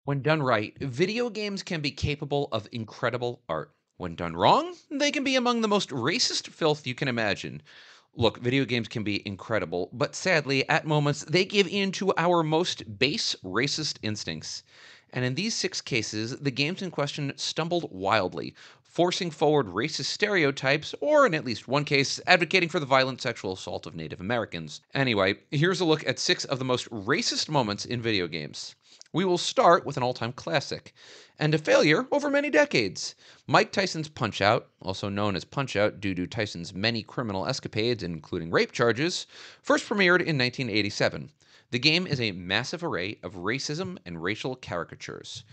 When done right, video games can be capable of incredible art. When done wrong, they can be among the most racist filth you can imagine. Look, video games can be incredible, but sadly, at moments, they give in to our most base racist instincts. And in these 6 cases, the games in question stumbled wildly, forcing forward racist stereotypes, or in at least one case, advocating for the violent sexual assault of Native Americans. Anyway, here's a look at 6 of the most racist moments in video games. We will start with an all time classic and a failure over many decades. Mike Tyson's Punch Out, also known as Punch Out due to Tyson's many criminal escapades, including rape charges, first premiered in 1987. The game is a massive array of racism and racial caricatures.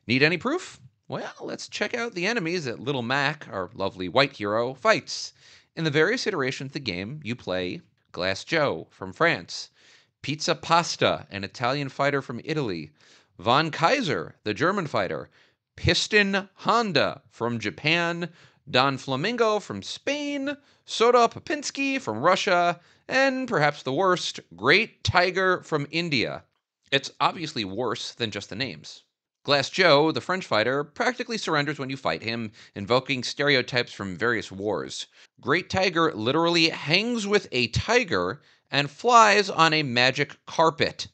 Need any proof? Well, let's check out the enemies that Little Mac, our lovely white hero, fights. In the various iterations of the game, you play Glass Joe from France, Pizza Pasta, an Italian fighter from Italy, Von Kaiser, the German fighter, Piston Honda from Japan, Don Flamingo from Spain, Soda Popinski from Russia, and perhaps the worst, Great Tiger from India. It's obviously worse than just the names. Glass Joe, the French fighter, practically surrenders when you fight him, invoking stereotypes from various wars. Great Tiger literally hangs with a tiger and flies on a magic carpet.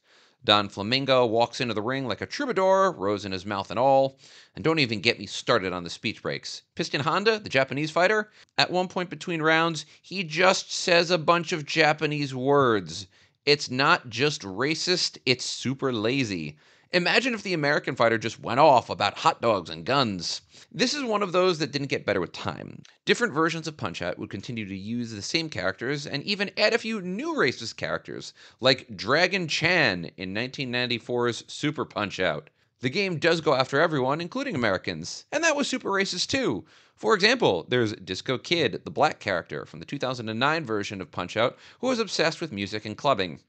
Don Flamingo walks into the ring like a troubadour, rose in his mouth and all. And don't even get me started on the speech breaks. Piston Honda, the Japanese fighter, at one point between rounds, he just says a bunch of Japanese words. It's not just racist, it's super lazy. Imagine if the American fighter just went off about hot dogs and guns. This is one of those that didn't get better with time. Different versions of Punch-Out would continue to use the same characters and even add a few new racist characters, like Dragon Chan in 1994's Super Punch-Out. The game does go after everyone, including Americans, and that was super racist too. For example, there's Disco Kid, the black character from the 2009 version of Punch-Out, who was obsessed with music and clubbing.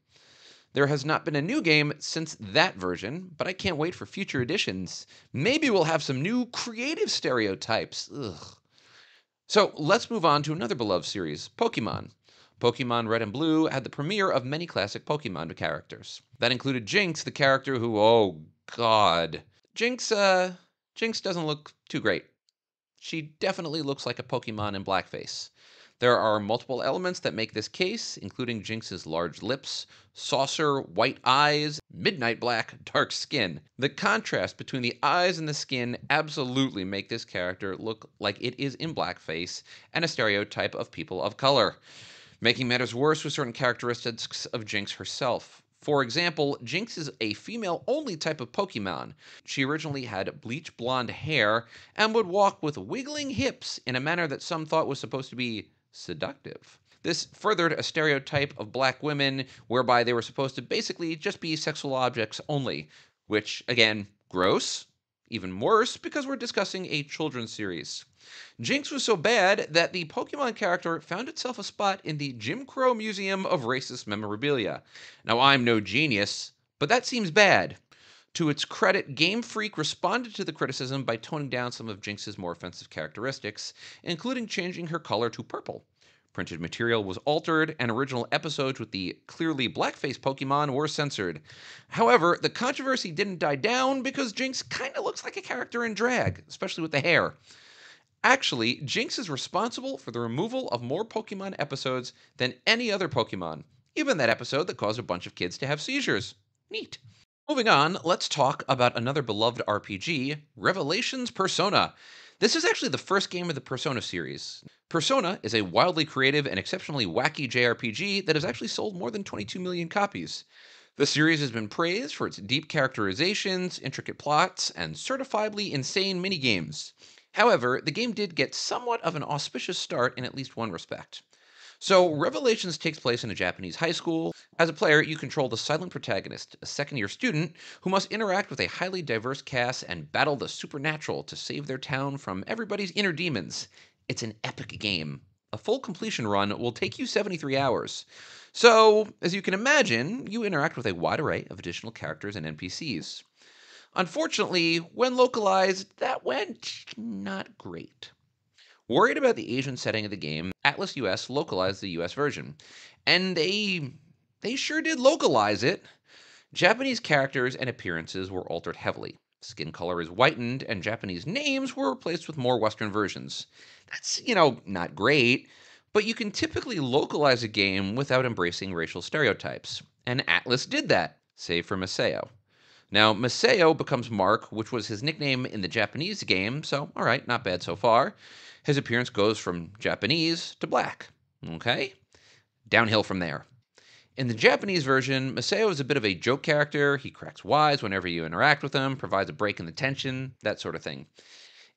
There has not been a new game since that version, but I can't wait for future editions. Maybe we'll have some new creative stereotypes. Ugh. So let's move on to another beloved series, Pokemon. Pokemon Red and Blue had the premiere of many classic Pokemon characters. That included Jinx, the character who, oh god. Jinx doesn't look too great. She definitely looks like a Pokemon in blackface. There are multiple elements that make this case, including Jinx's large lips, saucer white eyes, midnight black, dark skin. The contrast between the eyes and the skin absolutely make this character look like it is in blackface and a stereotype of people of color, making matters worse with certain characteristics of Jinx herself. For example, Jinx is a female only type of Pokemon. She originally had bleach blonde hair and would walk with wiggling hips in a manner that some thought was supposed to be seductive. This furthered a stereotype of black women whereby they were supposed to basically just be sexual objects only, which, again, gross. Even worse because we're discussing a children's series. Jinx was so bad that the Pokemon character found itself a spot in the Jim Crow Museum of Racist Memorabilia. Now, I'm no genius, but that seems bad. To its credit, Game Freak responded to the criticism by toning down some of Jinx's more offensive characteristics, including changing her color to purple. Printed material was altered, and original episodes with the clearly blackface Pokemon were censored. However, the controversy didn't die down because Jinx kinda looks like a character in drag, especially with the hair. Actually, Jinx is responsible for the removal of more Pokemon episodes than any other Pokemon, even that episode that caused a bunch of kids to have seizures. Neat. Moving on, let's talk about another beloved RPG, Revelations Persona. This is actually the first game of the Persona series. Persona is a wildly creative and exceptionally wacky JRPG that has actually sold more than 22 million copies. The series has been praised for its deep characterizations, intricate plots, and certifiably insane minigames. However, the game did get somewhat of an auspicious start in at least one respect. So, Revelations takes place in a Japanese high school. As a player, you control the silent protagonist, a second year student who must interact with a highly diverse cast and battle the supernatural to save their town from everybody's inner demons. It's an epic game. A full completion run will take you 73 hours. So, as you can imagine, you interact with a wide array of additional characters and NPCs. Unfortunately, when localized, that went not great. Worried about the Asian setting of the game, Atlas US localized the US version. And they sure did localize it. Japanese characters and appearances were altered heavily. Skin color is whitened, and Japanese names were replaced with more Western versions. That's, not great, but you can typically localize a game without embracing racial stereotypes. And Atlas did that, save for Maseo. Now, Maseo becomes Mark, which was his nickname in the Japanese game, so alright, not bad so far. His appearance goes from Japanese to black. Okay? Downhill from there. In the Japanese version, Maseo is a bit of a joke character. He cracks wise whenever you interact with him, provides a break in the tension, that sort of thing.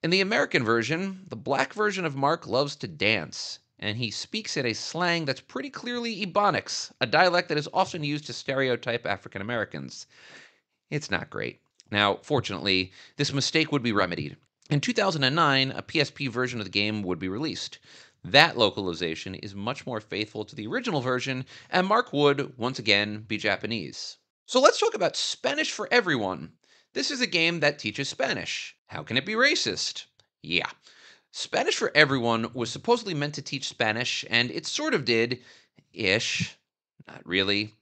In the American version, the black version of Mark loves to dance, and he speaks in a slang that's pretty clearly Ebonics, a dialect that is often used to stereotype African Americans. It's not great. Now, fortunately, this mistake would be remedied. In 2009, a PSP version of the game would be released. That localization is much more faithful to the original version, and Mark would, once again, be Japanese. So let's talk about Spanish for Everyone. This is a game that teaches Spanish. How can it be racist? Yeah. Spanish for Everyone was supposedly meant to teach Spanish, and it sort of did ish. Not really.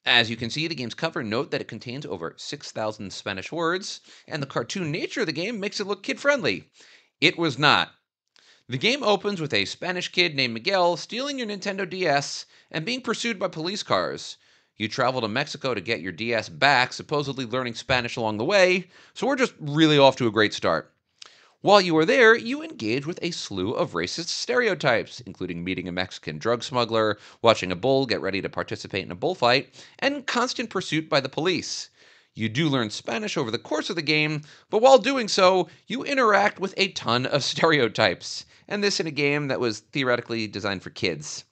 As you can see, the game's cover note that it contains over 6,000 Spanish words, and the cartoon nature of the game makes it look kid-friendly. It was not. The game opens with a Spanish kid named Miguel stealing your Nintendo DS and being pursued by police cars. You travel to Mexico to get your DS back, supposedly learning Spanish along the way, so we're just really off to a great start. While you are there, you engage with a slew of racist stereotypes, including meeting a Mexican drug smuggler, watching a bull get ready to participate in a bullfight, and constant pursuit by the police. You do learn Spanish over the course of the game, but while doing so, you interact with a ton of stereotypes, and this in a game that was theoretically designed for kids.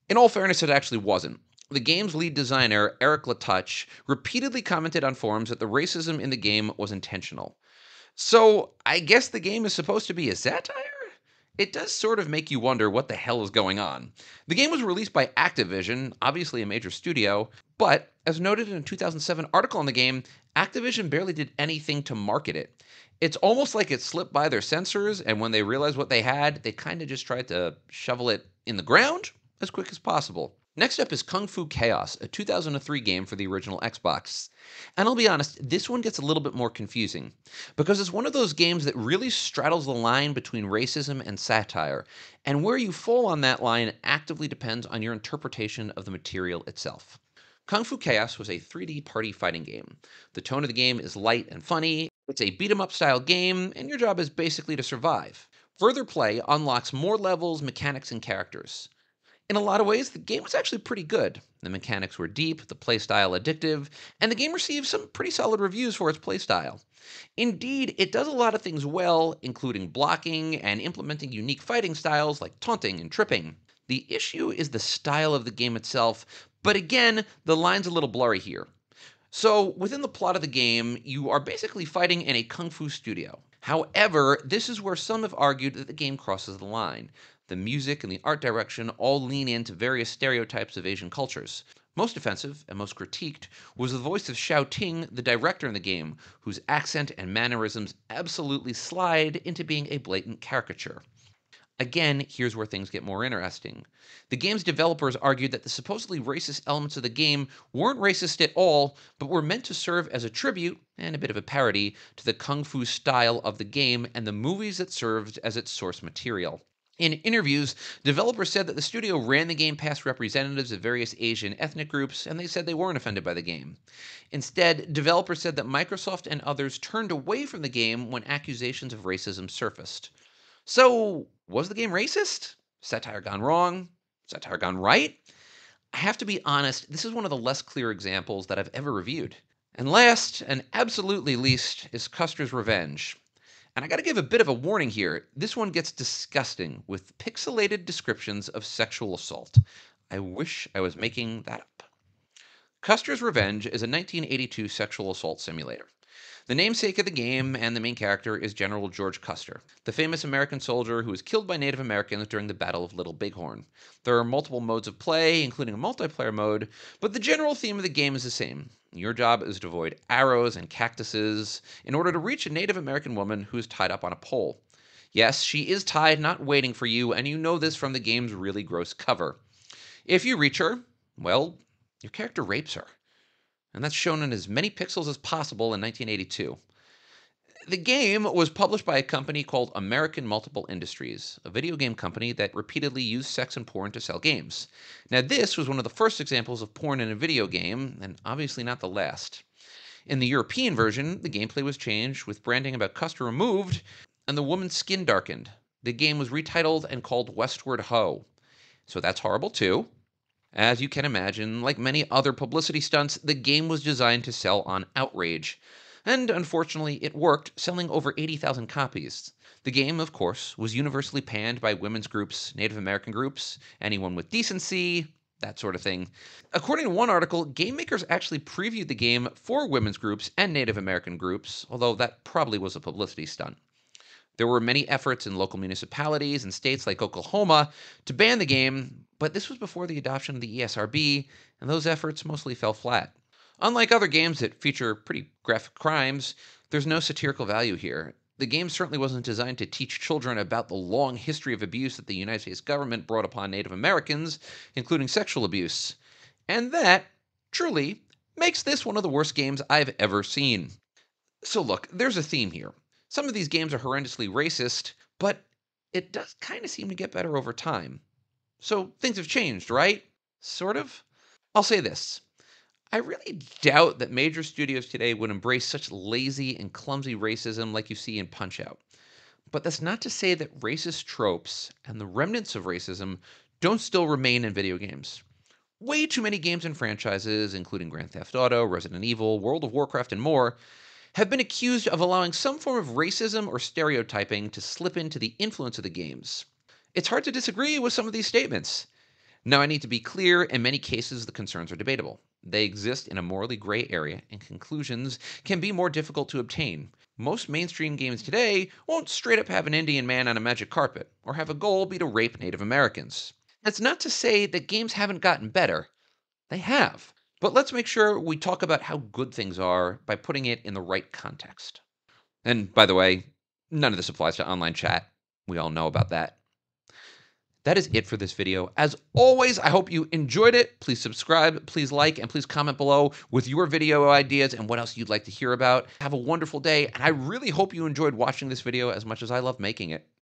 In all fairness, it actually wasn't. The game's lead designer, Eric Latouche, repeatedly commented on forums that the racism in the game was intentional. So, I guess the game is supposed to be a satire? It does sort of make you wonder what the hell is going on. The game was released by Activision, obviously a major studio, but as noted in a 2007 article on the game, Activision barely did anything to market it. It's almost like it slipped by their censors, and when they realized what they had, they kind of just tried to shovel it in the ground as quick as possible. Next up is Kung Fu Chaos, a 2003 game for the original Xbox. And I'll be honest, this one gets a little bit more confusing, because it's one of those games that really straddles the line between racism and satire, and where you fall on that line actively depends on your interpretation of the material itself. Kung Fu Chaos was a 3D party fighting game. The tone of the game is light and funny, it's a beat 'em up style game, and your job is basically to survive. Further play unlocks more levels, mechanics, and characters. In a lot of ways, the game was actually pretty good. The mechanics were deep, the playstyle addictive, and the game received some pretty solid reviews for its playstyle. Indeed, it does a lot of things well, including blocking and implementing unique fighting styles like taunting and tripping. The issue is the style of the game itself, but again, the line's a little blurry here. So, within the plot of the game, you are basically fighting in a kung fu studio. However, this is where some have argued that the game crosses the line. The music and the art direction all lean into various stereotypes of Asian cultures. Most offensive and most critiqued was the voice of Xiao Ting, the director in the game, whose accent and mannerisms absolutely slide into being a blatant caricature. Again, here's where things get more interesting. The game's developers argued that the supposedly racist elements of the game weren't racist at all, but were meant to serve as a tribute, and a bit of a parody, to the kung fu style of the game and the movies that served as its source material. In interviews, developers said that the studio ran the game past representatives of various Asian ethnic groups, and they said they weren't offended by the game. Instead, developers said that Microsoft and others turned away from the game when accusations of racism surfaced. So, was the game racist? Satire gone wrong? Satire gone right? I have to be honest, this is one of the less clear examples that I've ever reviewed. And last, and absolutely least, is Custer's Revenge. And I gotta give a bit of a warning here. This one gets disgusting with pixelated descriptions of sexual assault. I wish I was making that up. Custer's Revenge is a 1982 sexual assault simulator. The namesake of the game and the main character is General George Custer, the famous American soldier who was killed by Native Americans during the Battle of Little Bighorn. There are multiple modes of play, including a multiplayer mode, but the general theme of the game is the same. Your job is to avoid arrows and cactuses in order to reach a Native American woman who is tied up on a pole. Yes, she is tied, not waiting for you, and you know this from the game's really gross cover. If you reach her, well, your character rapes her. And that's shown in as many pixels as possible in 1982. The game was published by a company called American Multiple Industries, a video game company that repeatedly used sex and porn to sell games. Now, this was one of the first examples of porn in a video game, and obviously not the last. In the European version, the gameplay was changed, with branding about Custer removed and the woman's skin darkened. The game was retitled and called Westward Ho. So that's horrible too. As you can imagine, like many other publicity stunts, the game was designed to sell on outrage. And unfortunately, it worked, selling over 80,000 copies. The game, of course, was universally panned by women's groups, Native American groups, anyone with decency, that sort of thing. According to one article, game makers actually previewed the game for women's groups and Native American groups, although that probably was a publicity stunt. There were many efforts in local municipalities and states like Oklahoma to ban the game, but this was before the adoption of the ESRB, and those efforts mostly fell flat. Unlike other games that feature pretty graphic crimes, there's no satirical value here. The game certainly wasn't designed to teach children about the long history of abuse that the United States government brought upon Native Americans, including sexual abuse. And that, truly, makes this one of the worst games I've ever seen. So, look, there's a theme here. Some of these games are horrendously racist, but it does kind of seem to get better over time. So, things have changed, right? Sort of? I'll say this. I really doubt that major studios today would embrace such lazy and clumsy racism like you see in Punch Out. But that's not to say that racist tropes and the remnants of racism don't still remain in video games. Way too many games and franchises, including Grand Theft Auto, Resident Evil, World of Warcraft, and more, have been accused of allowing some form of racism or stereotyping to slip into the influence of the games. It's hard to disagree with some of these statements. Now, I need to be clear, in many cases, the concerns are debatable. They exist in a morally gray area, and conclusions can be more difficult to obtain. Most mainstream games today won't straight up have an Indian man on a magic carpet, or have a goal be to rape Native Americans. That's not to say that games haven't gotten better. They have. But let's make sure we talk about how good things are by putting it in the right context. And by the way, none of this applies to online chat. We all know about that. That is it for this video. As always, I hope you enjoyed it. Please subscribe, please like, and please comment below with your video ideas and what else you'd like to hear about. Have a wonderful day, and I really hope you enjoyed watching this video as much as I love making it.